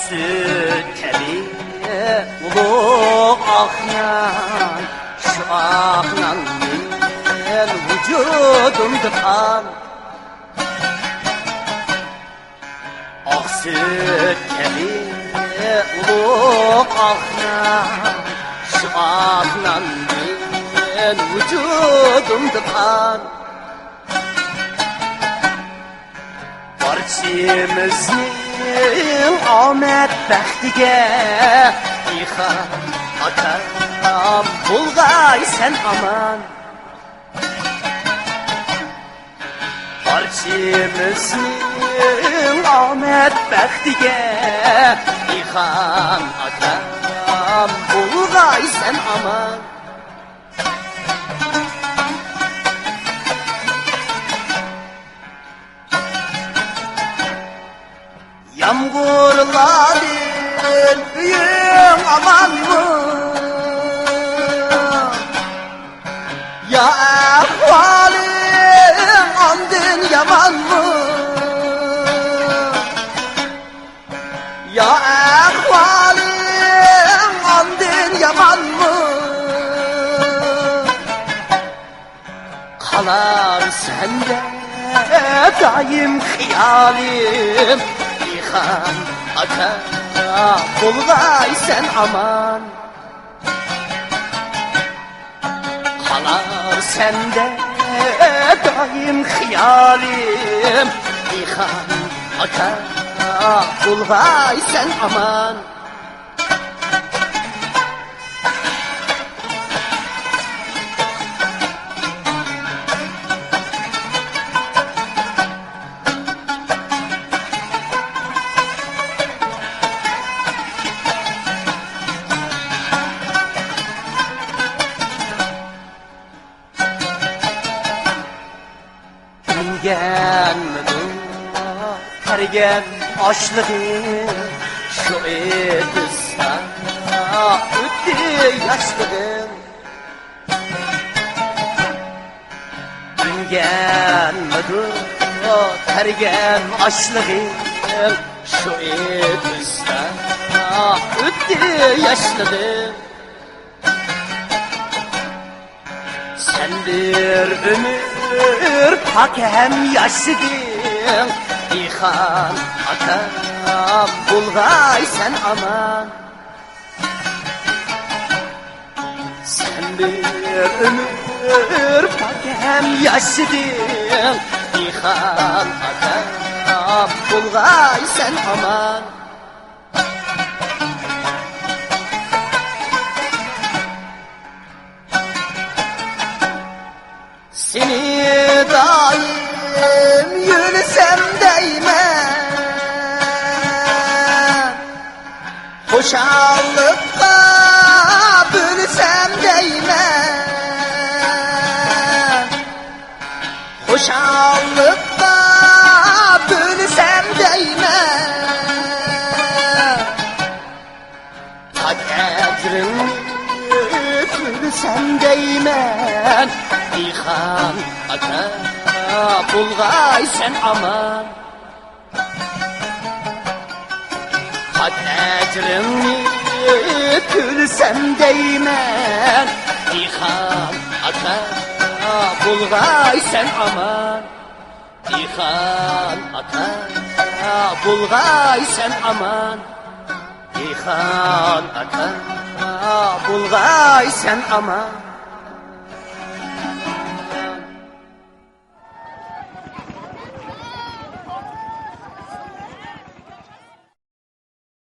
süt tebi ulu aknan, şu aknan men vücudumda kan. Ak süt tebi ulu aknan, şu aknan men vücudumda kan. Barçimizning omad baxtiga ixan otam bo'lg'ay sen aman. Barçimizning omad baxtiga ixan otam bo'lg'ay sen aman. Yağmurların büyük aman mı? Ya ahvalin andın yaman mı? Ya ahvalin andın yaman mı? Kalar sende daim hiyalim. İxan aka bulg'ay sen aman. Qalar sende daim hiyalim. İxan aka bulg'ay sen aman. Gelmedim tergen açlığım şu edi sana öttü yaşlığım. Dün gelmedim tergen açlığım şu edi sana öttü yaşlığım. Sen bir ömür hak hem yaşlıdın. İxan atam bulg'ay sen aman. Sen bir ömür hak hem yaşlıdın. İxan atam bulg'ay sen aman. Seni daim yürüsem değmem, hoşallıkla bölüsem değmem, hoşallıkla bölüsem değmem. Tak ecrini bölüsem değmem. İxan aka bulg'ay sen aman. Hak ecrini tülsem değmen. İxan aka bulg'ay sen aman. İxan aka bulg'ay sen aman. İxan aka bulg'ay sen aman.